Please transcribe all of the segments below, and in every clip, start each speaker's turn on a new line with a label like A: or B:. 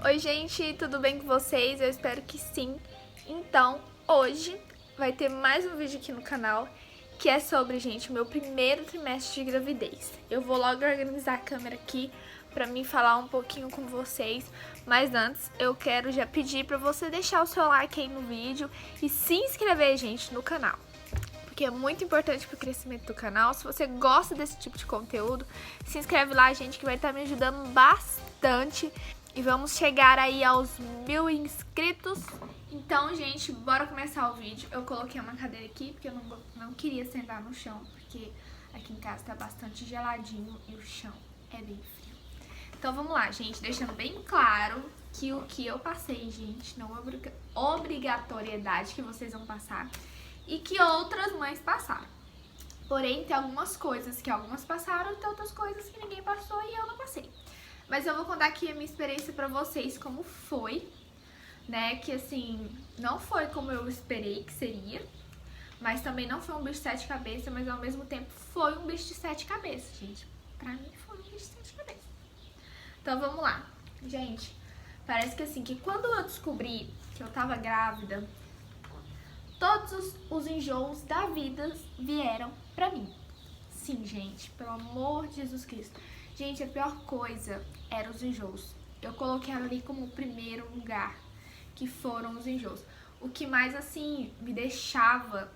A: Oi gente, tudo bem com vocês? Eu espero que sim. Então, hoje vai ter mais um vídeo aqui no canal que é sobre, gente, o meu primeiro trimestre de gravidez. Eu vou logo organizar a câmera aqui pra mim falar um pouquinho com vocês, mas antes eu quero já pedir pra você deixar o seu like aí no vídeo e se inscrever, gente, no canal. Porque é muito importante pro crescimento do canal. Se você gosta desse tipo de conteúdo, se inscreve lá, gente, que vai estar me ajudando bastante. E vamos chegar aí aos 1000 inscritos. Então, gente, bora começar o vídeo. Eu coloquei uma cadeira aqui porque eu não queria sentar no chão, porque aqui em casa tá bastante geladinho e o chão é bem frio. Então vamos lá, gente, deixando bem claro que o que eu passei, gente, não é obrigatoriedade que vocês vão passar e que outras mães passaram. Porém, tem algumas coisas que algumas passaram e tem outras coisas que ninguém passou e eu não passei. Mas eu vou contar aqui a minha experiência pra vocês, como foi, né? Que assim, não foi como eu esperei que seria, mas também não foi um bicho de 7 cabeças, mas ao mesmo tempo foi um bicho de 7 cabeças, gente. Pra mim foi um bicho de 7 cabeças. Então vamos lá. Gente, parece que assim, que quando eu descobri que eu tava grávida, todos os enjoos da vida vieram pra mim. Sim, gente, pelo amor de Jesus Cristo. Gente, a pior coisa eram os enjoos. Eu coloquei ali como primeiro lugar, que foram os enjoos. O que mais, assim, me deixava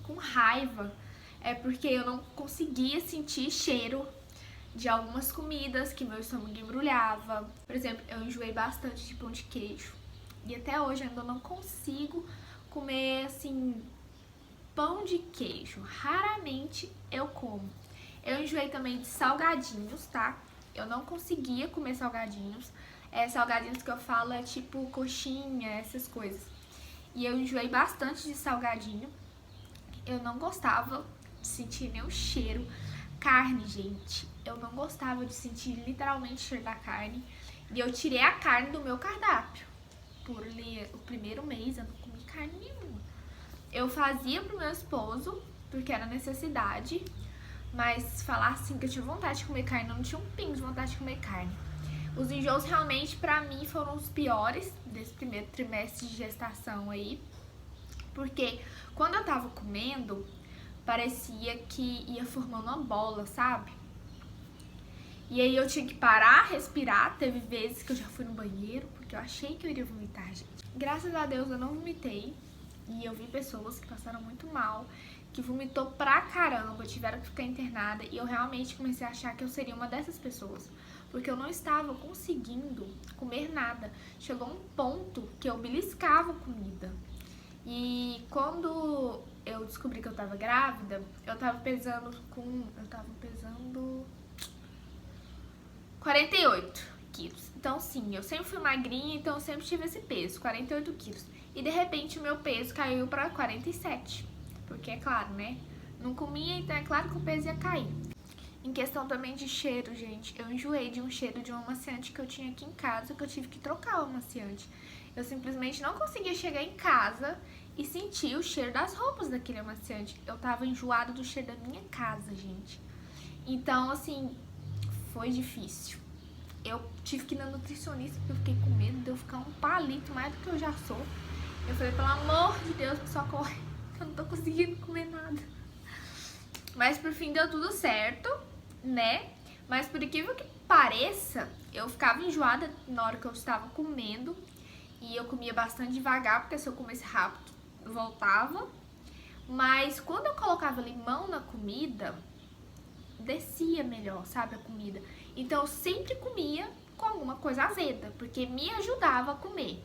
A: com raiva é porque eu não conseguia sentir cheiro de algumas comidas que meu estômago embrulhava. Por exemplo, eu enjoei bastante de pão de queijo. E até hoje eu ainda não consigo comer, assim, pão de queijo. Raramente eu como. Eu enjoei também de salgadinhos, tá? Eu não conseguia comer salgadinhos. Salgadinhos que eu falo é tipo coxinha, essas coisas. E eu enjoei bastante de salgadinho. Eu não gostava de sentir nem o cheiro. Carne, gente. Eu não gostava de sentir literalmente o cheiro da carne. E eu tirei a carne do meu cardápio. Por o primeiro mês eu não comi carne nenhuma. Eu fazia pro meu esposo, porque era necessidade. Mas falar assim que eu tinha vontade de comer carne, eu não tinha um pingo de vontade de comer carne. Os enjoos realmente pra mim foram os piores desse primeiro trimestre de gestação aí. Porque quando eu tava comendo, parecia que ia formando uma bola, sabe? E aí eu tinha que parar, respirar. Teve vezes que eu já fui no banheiro, porque eu achei que eu iria vomitar, gente. Graças a Deus eu não vomitei. E eu vi pessoas que passaram muito mal, que vomitou pra caramba, tiveram que ficar internada. E eu realmente comecei a achar que eu seria uma dessas pessoas, porque eu não estava conseguindo comer nada. Chegou um ponto que eu beliscava comida. E quando eu descobri que eu tava grávida, eu tava pesando 48 quilos. Então sim, eu sempre fui magrinha, então eu sempre tive esse peso, 48 quilos. E de repente o meu peso caiu pra 47. Porque é claro, né? Não comia, então é claro que o peso ia cair. Em questão também de cheiro, gente, eu enjoei de um cheiro de um amaciante que eu tinha aqui em casa, que eu tive que trocar o amaciante. Eu simplesmente não conseguia chegar em casa e sentir o cheiro das roupas daquele amaciante. Eu tava enjoada do cheiro da minha casa, gente. Então, assim, foi difícil. Eu tive que ir na nutricionista porque eu fiquei com medo de eu ficar um palito mais do que eu já sou. Eu falei, pelo amor de Deus, me socorre, eu não tô conseguindo comer nada. Mas por fim deu tudo certo, né? Mas por incrível que pareça, eu ficava enjoada na hora que eu estava comendo. E eu comia bastante devagar, porque se eu comesse rápido, voltava. Mas quando eu colocava limão na comida, descia melhor, sabe, a comida. Então eu sempre comia com alguma coisa azeda, porque me ajudava a comer.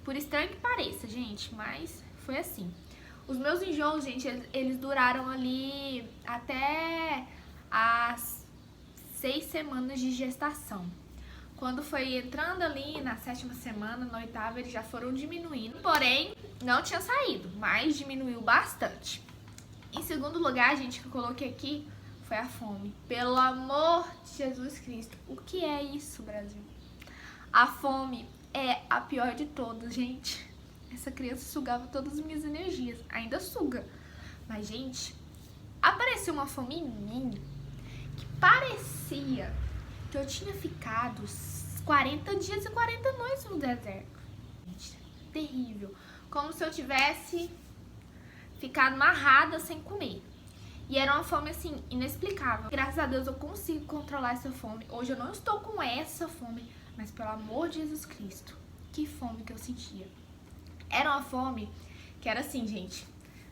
A: Por estranho que pareça, gente, mas foi assim. Os meus enjoos, gente, eles duraram ali até as 6 semanas de gestação. Quando foi entrando ali na 7ª semana, na 8ª, eles já foram diminuindo. Porém, não tinha saído, mas diminuiu bastante. Em segundo lugar, gente, que eu coloquei aqui foi a fome. Pelo amor de Jesus Cristo, o que é isso, Brasil? A fome é a pior de todas, gente. Essa criança sugava todas as minhas energias. Ainda suga. Mas, gente, apareceu uma fome em mim que parecia que eu tinha ficado 40 dias e 40 noites no deserto. Gente, terrível. Como se eu tivesse ficado amarrada sem comer. E era uma fome, assim, inexplicável. Graças a Deus eu consigo controlar essa fome. Hoje eu não estou com essa fome, mas pelo amor de Jesus Cristo, que fome que eu sentia. Era uma fome que era assim, gente.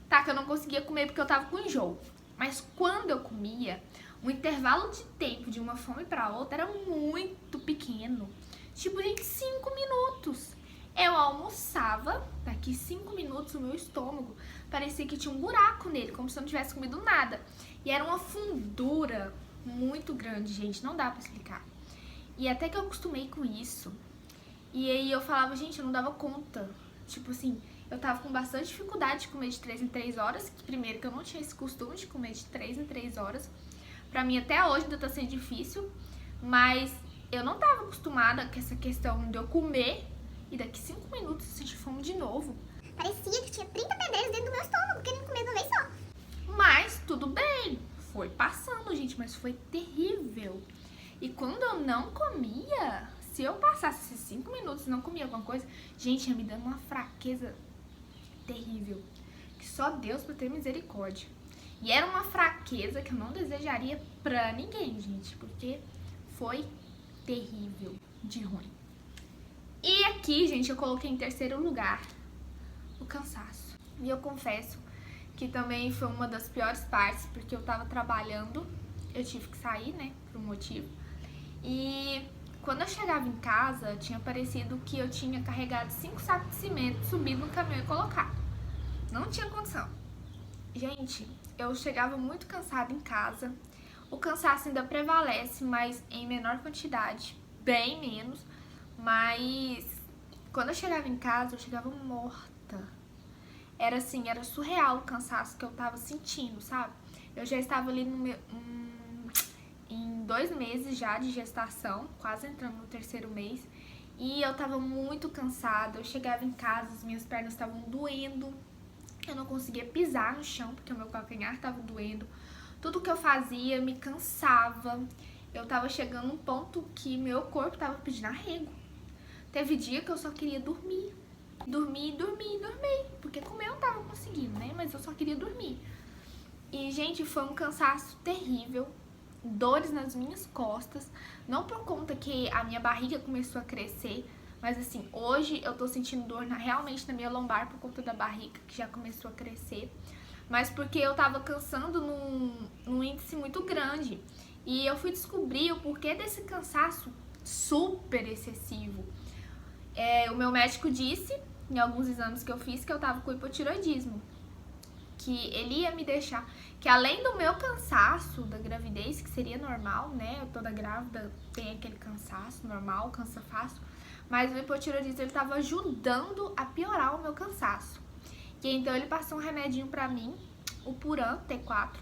A: Tá, que eu não conseguia comer porque eu tava com enjoo. Mas quando eu comia, o intervalo de tempo de uma fome pra outra era muito pequeno. Tipo, gente, 5 minutos. Eu almoçava, daqui 5 minutos o meu estômago parecia que tinha um buraco nele, como se eu não tivesse comido nada. E era uma fundura muito grande, gente, não dá pra explicar. E até que eu acostumei com isso. E aí eu falava, gente, eu não dava conta. Tipo assim, eu tava com bastante dificuldade de comer de 3 em 3 horas. Que primeiro que eu não tinha esse costume de comer de 3 em 3 horas. Pra mim até hoje ainda tá sendo difícil. Mas eu não tava acostumada com essa questão de eu comer e daqui 5 minutos eu senti fome de novo.
B: Parecia que tinha 30 pedreiros dentro do meu estômago, querendo comer de uma vez só.
A: Mas tudo bem, foi passando, gente, mas foi terrível. E quando eu não comia, se eu passasse esses 5 minutos e não comia alguma coisa, gente, ia me dando uma fraqueza terrível, que só Deus pra ter misericórdia. E era uma fraqueza que eu não desejaria pra ninguém, gente, porque foi terrível de ruim. E aqui, gente, eu coloquei em terceiro lugar o cansaço. E eu confesso que também foi uma das piores partes, porque eu tava trabalhando, eu tive que sair, né, por um motivo. E quando eu chegava em casa, tinha parecido que eu tinha carregado 5 sacos de cimento, subido no caminhão e colocado. Não tinha condição. Gente, eu chegava muito cansada em casa. O cansaço ainda prevalece, mas em menor quantidade, bem menos. Mas quando eu chegava em casa, eu chegava morta. Era assim, era surreal o cansaço que eu tava sentindo, sabe? Eu já estava ali em 2 meses já de gestação, quase entrando no 3º mês. E eu tava muito cansada, eu chegava em casa, as minhas pernas estavam doendo. Eu não conseguia pisar no chão, porque o meu calcanhar tava doendo. Tudo que eu fazia me cansava. Eu tava chegando num ponto que meu corpo tava pedindo arrego. Teve dia que eu só queria dormir. Dormir. Porque comer eu não tava conseguindo, né? Mas eu só queria dormir. E, gente, foi um cansaço terrível. Dores nas minhas costas. Não por conta que a minha barriga começou a crescer. Mas, assim, hoje eu tô sentindo dor realmente na minha lombar por conta da barriga, que já começou a crescer. Mas porque eu tava cansando num índice muito grande. E eu fui descobrir o porquê desse cansaço super excessivo. O meu médico disse, em alguns exames que eu fiz, que eu tava com hipotireoidismo. Que ele ia me deixar... Que além do meu cansaço da gravidez, que seria normal, né? Toda grávida tem aquele cansaço normal, cansa fácil. Mas o hipotireoidismo, ele tava ajudando a piorar o meu cansaço. E então ele passou um remedinho pra mim, o Puran T4.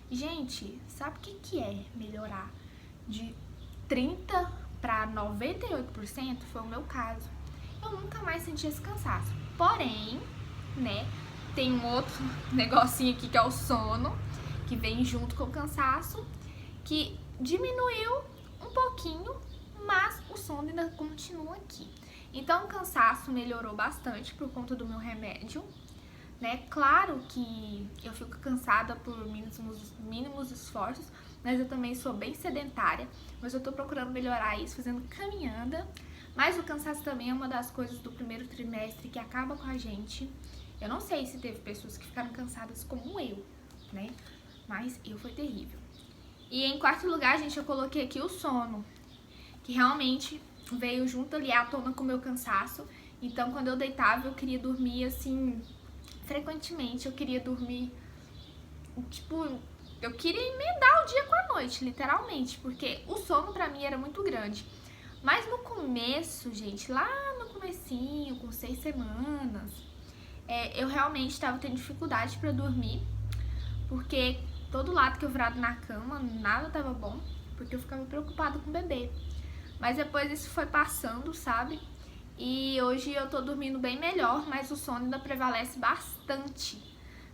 A: Gente, sabe o que é melhorar de 30 para 98%? Foi o meu caso. Eu nunca mais senti esse cansaço. Porém, né, tem um outro negocinho aqui que é o sono, que vem junto com o cansaço, que diminuiu um pouquinho, mas o sono ainda continua aqui. Então o cansaço melhorou bastante por conta do meu remédio, né? Claro que eu fico cansada por mínimos esforços, mas eu também sou bem sedentária, mas eu tô procurando melhorar isso fazendo caminhada. Mas o cansaço também é uma das coisas do primeiro trimestre que acaba com a gente. Eu não sei se teve pessoas que ficaram cansadas como eu, né? Mas eu foi terrível. E em quarto lugar, gente, eu coloquei aqui o sono, que realmente veio junto ali à tona com o meu cansaço. Então, quando eu deitava, eu queria dormir, assim, frequentemente. Eu queria dormir, tipo, eu queria emendar o dia com a noite, literalmente, porque o sono pra mim era muito grande. Mas no começo, gente, lá no comecinho, com 6 semanas, eu realmente estava tendo dificuldade pra dormir, porque todo lado que eu virado na cama, nada tava bom, porque eu ficava preocupada com o bebê. Mas depois isso foi passando, sabe? E hoje eu tô dormindo bem melhor, mas o sono ainda prevalece bastante,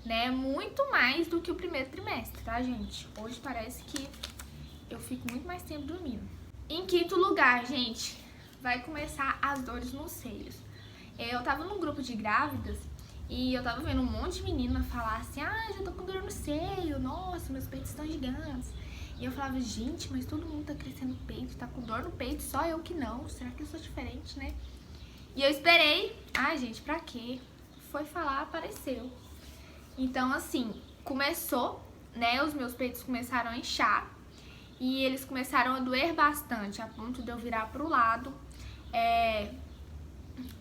A: né? Muito mais do que o primeiro trimestre, tá, gente? Hoje parece que eu fico muito mais tempo dormindo. Em quinto lugar, gente, vai começar as dores nos seios. Eu tava num grupo de grávidas e eu tava vendo um monte de menina falar assim, já tô com dor no seio, nossa, meus peitos estão gigantes. E eu falava, gente, mas todo mundo tá crescendo o peito, tá com dor no peito, só eu que não, será que eu sou diferente, né? E eu esperei, gente, pra quê? Foi falar, apareceu. Então, assim, começou, né, os meus peitos começaram a inchar e eles começaram a doer bastante, a ponto de eu virar pro lado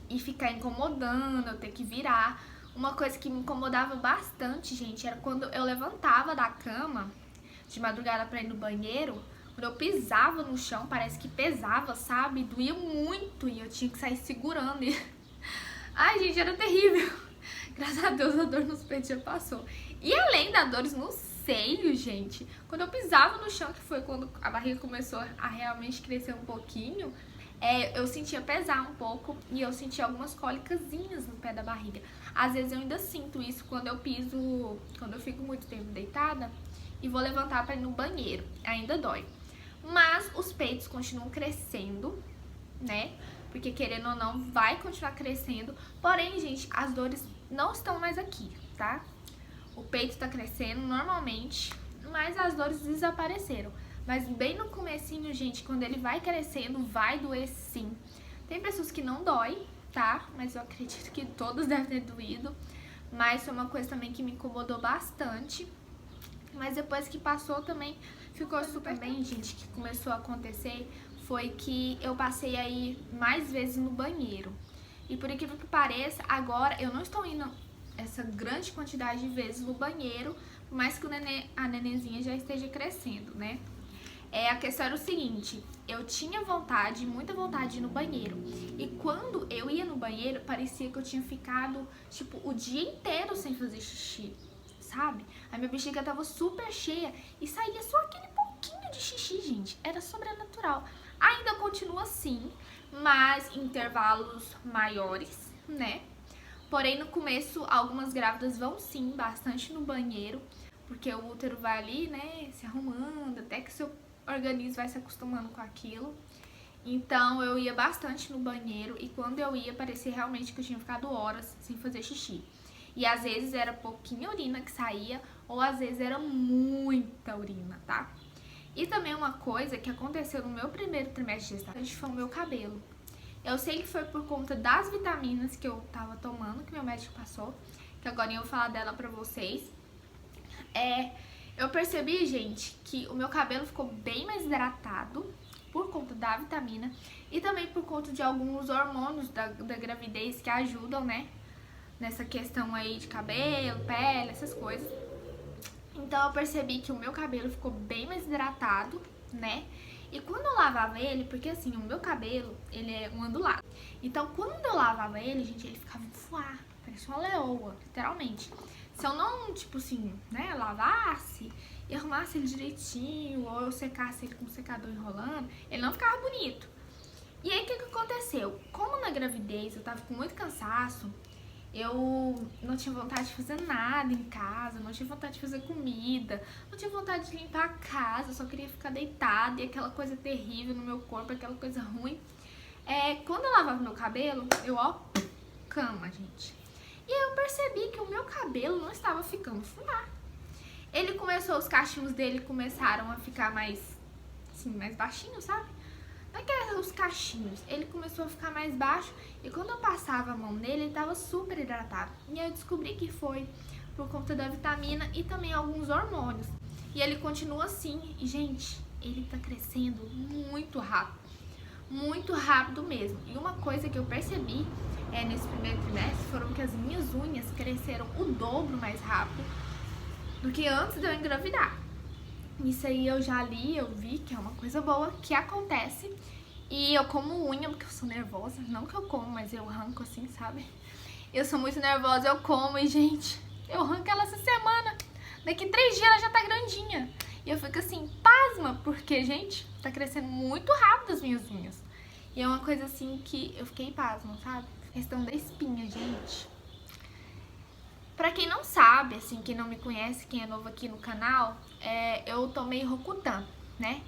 A: e ficar incomodando, eu ter que virar. Uma coisa que me incomodava bastante, gente, era quando eu levantava da cama de madrugada pra ir no banheiro, quando eu pisava no chão, parece que pesava, sabe? Doía muito e eu tinha que sair segurando. Ai, gente, era terrível. Graças a Deus a dor nos peitos já passou. E além das dores no seio, gente, quando eu pisava no chão, que foi quando a barriga começou a realmente crescer um pouquinho, eu sentia pesar um pouco e eu sentia algumas cólicazinhas no pé da barriga. Às vezes eu ainda sinto isso quando eu piso, quando eu fico muito tempo deitada e vou levantar para ir no banheiro, ainda dói. Mas os peitos continuam crescendo, né? Porque querendo ou não, vai continuar crescendo. Porém, gente, as dores não estão mais aqui, tá? O peito tá crescendo normalmente, mas as dores desapareceram. Mas bem no comecinho, gente, quando ele vai crescendo, vai doer sim. Tem pessoas que não dói, tá? Mas eu acredito que todos devem ter doído. Mas foi uma coisa também que me incomodou bastante. Mas depois que passou também ficou super bem, gente. O que começou a acontecer foi que eu passei a ir mais vezes no banheiro. E por incrível que pareça, agora eu não estou indo essa grande quantidade de vezes no banheiro, por mais que a nenenzinha já esteja crescendo, né? A questão era o seguinte, eu tinha vontade, muita vontade de ir no banheiro. E quando eu ia no banheiro, parecia que eu tinha ficado, tipo, o dia inteiro sem fazer xixi, sabe? A minha bexiga tava super cheia e saía só aquele pouquinho de xixi, gente. Era sobrenatural. Ainda continua assim, mas em intervalos maiores, né? Porém, no começo, algumas grávidas vão sim bastante no banheiro, porque o útero vai ali, né, se arrumando, até que seu organismo vai se acostumando com aquilo. Então, eu ia bastante no banheiro e quando eu ia, parecia realmente que eu tinha ficado horas sem fazer xixi. E às vezes era pouquinha urina que saía, ou às vezes era muita urina, tá? E também uma coisa que aconteceu no meu primeiro trimestre de gestação foi o meu cabelo. Eu sei que foi por conta das vitaminas que eu tava tomando, que meu médico passou, que agora eu vou falar dela pra vocês. Eu percebi, gente, que o meu cabelo ficou bem mais hidratado por conta da vitamina e também por conta de alguns hormônios da gravidez que ajudam, né, nessa questão aí de cabelo, pele, essas coisas. Então eu percebi que o meu cabelo ficou bem mais hidratado, né? E quando eu lavava ele, porque assim, o meu cabelo, ele é um ondulado. Então quando eu lavava ele, gente, ele ficava voar, parecia uma leoa, literalmente. Se eu não, tipo assim, né, lavasse e arrumasse ele direitinho, ou eu secasse ele com o secador enrolando, ele não ficava bonito. E aí o que aconteceu? Como na gravidez eu tava com muito cansaço, eu não tinha vontade de fazer nada em casa, não tinha vontade de fazer comida, não tinha vontade de limpar a casa, só queria ficar deitada e aquela coisa terrível no meu corpo, aquela coisa ruim. Quando eu lavava meu cabelo, cama, gente. E aí eu percebi que o meu cabelo não estava ficando fular. Ele começou, os cachinhos dele começaram a ficar mais, assim, mais baixinhos, sabe? Não é que eram os cachinhos, ele começou a ficar mais baixo e quando eu passava a mão nele, ele tava super hidratado. E aí eu descobri que foi por conta da vitamina e também alguns hormônios. E ele continua assim, e gente, ele tá crescendo muito rápido mesmo. E uma coisa que eu percebi nesse primeiro trimestre foram que as minhas unhas cresceram o dobro mais rápido do que antes de eu engravidar. Isso aí eu já li, eu vi que é uma coisa boa que acontece. E eu como unha porque eu sou nervosa. Não que eu como, mas eu arranco assim, sabe? Eu sou muito nervosa, eu como e, gente, eu arranco ela essa semana. Daqui 3 dias ela já tá grandinha. E eu fico assim, pasma, porque, gente, tá crescendo muito rápido as minhas unhas. E é uma coisa assim que eu fiquei pasma, sabe? Questão da espinha, gente. Pra quem não sabe, assim, quem não me conhece, quem é novo aqui no canal, eu tomei Rocutan, né?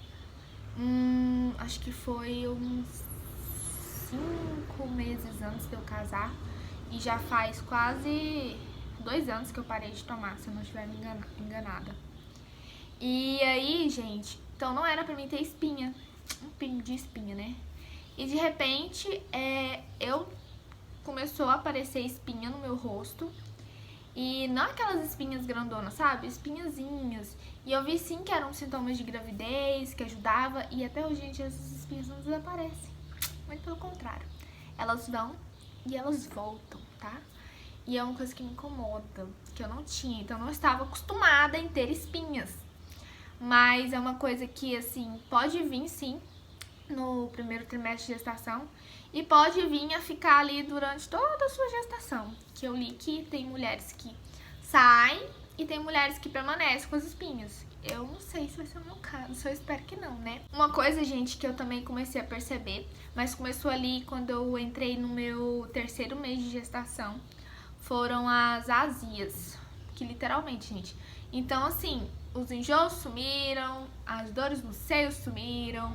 A: Acho que foi uns 5 meses antes de eu casar. E já faz quase 2 anos que eu parei de tomar, se eu não estiver enganada. E aí, gente, então não era pra mim ter espinha, um pingo de espinha, né? E de repente, começou a aparecer espinha no meu rosto. E não aquelas espinhas grandonas, sabe? Espinhazinhas. E eu vi sim que eram sintomas de gravidez, que ajudava. E até hoje, gente, essas espinhas não desaparecem. Muito pelo contrário. Elas vão e elas voltam, tá? E é uma coisa que me incomoda, que eu não tinha. Então eu não estava acostumada em ter espinhas. Mas é uma coisa que, assim, pode vir sim no primeiro trimestre de gestação. E pode vir a ficar ali durante toda a sua gestação. Que eu li que tem mulheres que saem e tem mulheres que permanecem com as espinhas. Eu não sei se vai ser o meu caso, eu espero que não, né? Uma coisa, gente, que eu também comecei a perceber, mas começou ali quando eu entrei no meu 3º mês de gestação, foram as azias. Que literalmente, gente. Então, assim, os enjoos sumiram, as dores no seio sumiram,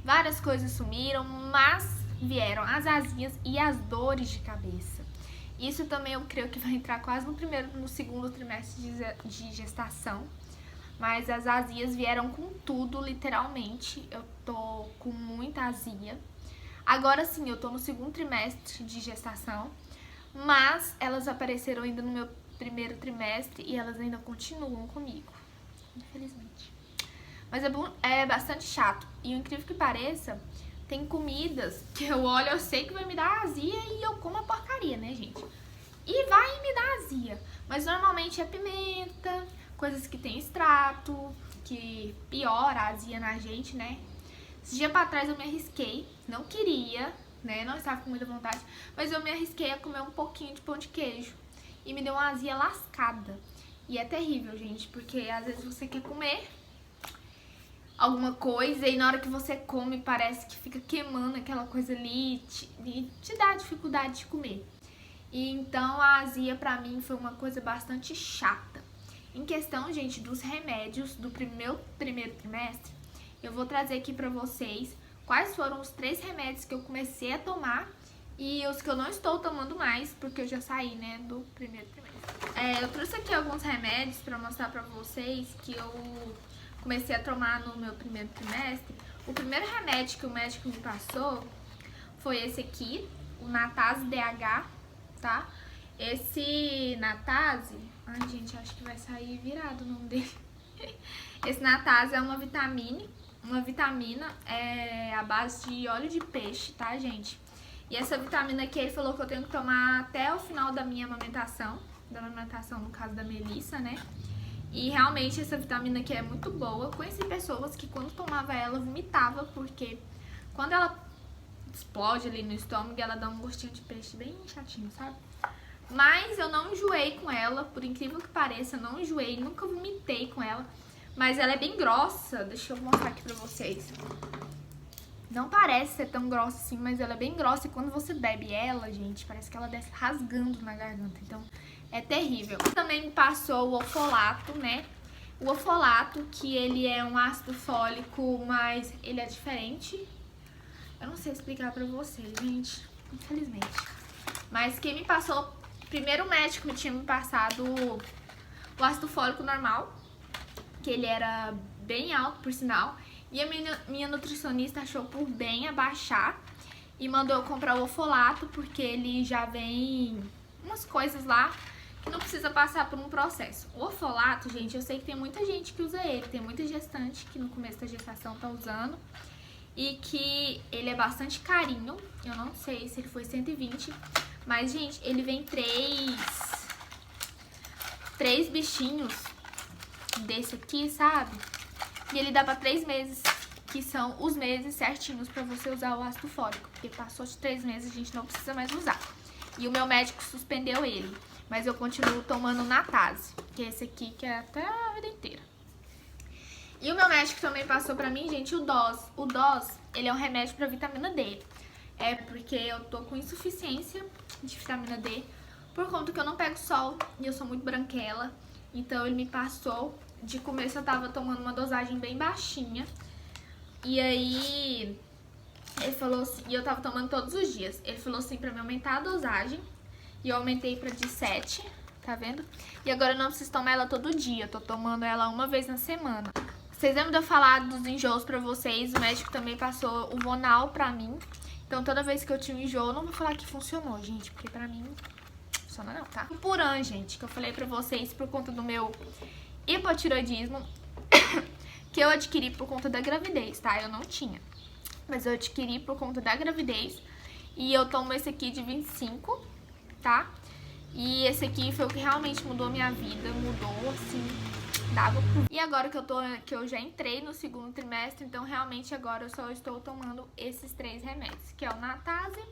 A: várias coisas sumiram, mas vieram as azias e as dores de cabeça. Isso também eu creio que vai entrar quase no 2º trimestre de gestação. Mas as azias vieram com tudo, literalmente. Eu tô com muita azia. Agora sim, eu tô no 2º trimestre de gestação. Mas elas apareceram ainda no meu 1º trimestre e elas ainda continuam comigo. Infelizmente. Mas é bastante chato. E o incrível que pareça, tem comidas que eu olho, eu sei que vai me dar azia e eu como a porcaria, né, gente? E vai me dar azia. Mas normalmente é pimenta, coisas que tem extrato, que piora a azia na gente, né? Esse dia pra trás eu me arrisquei, não queria, né? Não estava com muita vontade, mas eu me arrisquei a comer um pouquinho de pão de queijo. E me deu uma azia lascada. E é terrível, gente, porque às vezes você quer comer alguma coisa e na hora que você come parece que fica queimando aquela coisa ali e te dá dificuldade de comer. E então a azia pra mim foi uma coisa bastante chata. Em questão, gente, dos remédios do primeiro trimestre, eu vou trazer aqui pra vocês quais foram os 3 remédios que eu comecei a tomar e os que eu não estou tomando mais, porque eu já saí, né, do 1º trimestre. Eu trouxe aqui alguns remédios pra mostrar pra vocês que eu comecei a tomar no meu 1º trimestre. O primeiro remédio que o médico me passou foi esse aqui, o Natase DH, tá? Esse Natase, ai gente, acho que vai sair virado o nome dele. Esse Natase é uma vitamina à base de óleo de peixe, tá, gente? E essa vitamina aqui, ele falou que eu tenho que tomar até o final da minha amamentação, no caso da Melissa, né? E realmente essa vitamina aqui é muito boa. Conheci pessoas que quando tomava ela vomitava, porque quando ela explode ali no estômago, ela dá um gostinho de peixe bem chatinho, sabe? Mas eu não enjoei com ela, por incrível que pareça, eu não enjoei, nunca vomitei com ela. Mas ela é bem grossa, deixa eu mostrar aqui pra vocês. Não parece ser tão grossa assim, mas ela é bem grossa e quando você bebe ela, gente, parece que ela desce rasgando na garganta, então é terrível. Também me passou o Ofolato, né? O Ofolato, que ele é um ácido fólico, mas ele é diferente. Eu não sei explicar pra vocês, gente, infelizmente. Mas quem me passou, primeiro o médico me tinha me passado o ácido fólico normal, que ele era bem alto, por sinal. E a minha nutricionista achou por bem abaixar e mandou eu comprar o Ofolato, porque ele já vem umas coisas lá que não precisa passar por um processo. O Ofolato, gente, eu sei que tem muita gente que usa ele, tem muita gestante que no começo da gestação tá usando. E que ele é bastante carinho, eu não sei se ele foi 120, mas, gente, ele vem 3 bichinhos desse aqui, sabe? E ele dá pra 3 meses, que são os meses certinhos pra você usar o ácido fólico. Porque passou de 3 meses, a gente não precisa mais usar. E o meu médico suspendeu ele. Mas eu continuo tomando o Natase, que é esse aqui, que é até a vida inteira. E o meu médico também passou pra mim, gente, o DOS. O DOS, ele é um remédio pra vitamina D. É porque eu tô com insuficiência de vitamina D, por conta que eu não pego sol e eu sou muito branquela. Então ele me passou, de começo eu tava tomando uma dosagem bem baixinha. E aí Ele falou assim, e eu tava tomando todos os dias. Ele falou assim pra me aumentar a dosagem. E eu aumentei pra de 7, tá vendo? E agora eu não preciso tomar ela todo dia. Eu tô tomando ela uma vez na semana. Vocês lembram de eu falar dos enjoos pra vocês? O médico também passou o Vonal pra mim. Então toda vez que eu tinha um enjoo, eu não vou falar que funcionou, gente. Porque pra mim, não funciona não, tá? O Puran, gente, que eu falei pra vocês por conta do meu hipotiroidismo. Que eu adquiri por conta da gravidez, tá? Eu não tinha. Mas eu adquiri por conta da gravidez. E eu tomo esse aqui de 25, tá? E esse aqui foi o que realmente mudou a minha vida. Mudou, assim, dava pro... E agora que eu já entrei no segundo trimestre, então realmente agora eu só estou tomando esses 3 remédios. Que é o Natase,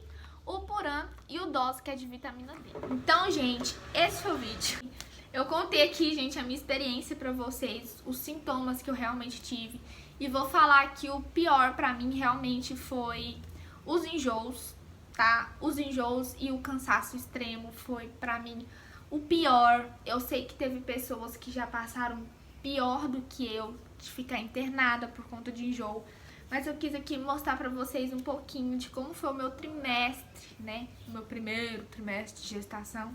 A: o Puran e o Dose, que é de vitamina D. Então, gente, esse foi o vídeo. Eu contei aqui, gente, a minha experiência pra vocês, os sintomas que eu realmente tive. E vou falar que o pior pra mim realmente foi os enjoos, tá? Os enjoos e o cansaço extremo foi pra mim o pior. Eu sei que teve pessoas que já passaram pior do que eu, de ficar internada por conta de enjoo. Mas eu quis aqui mostrar pra vocês um pouquinho de como foi o meu trimestre, né? O meu primeiro trimestre de gestação.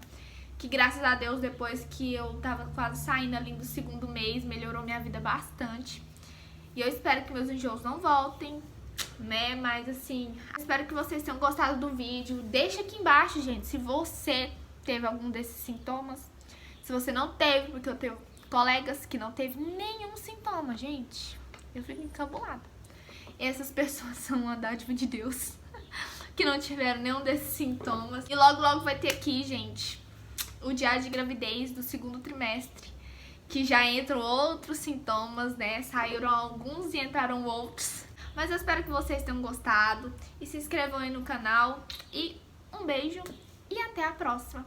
A: Que graças a Deus, depois que eu tava quase saindo ali do segundo mês, melhorou minha vida bastante. E eu espero que meus enjoos não voltem, né? Mas assim, espero que vocês tenham gostado do vídeo. Deixa aqui embaixo, gente, se você teve algum desses sintomas. Se você não teve, porque eu tenho colegas que não teve nenhum sintoma, gente. Eu fico encabulada. Essas pessoas são uma dádiva de Deus, que não tiveram nenhum desses sintomas. E logo, logo vai ter aqui, gente, o diário de gravidez do segundo trimestre, que já entram outros sintomas, né? Saíram alguns e entraram outros. Mas eu espero que vocês tenham gostado. E se inscrevam aí no canal. E um beijo e até a próxima.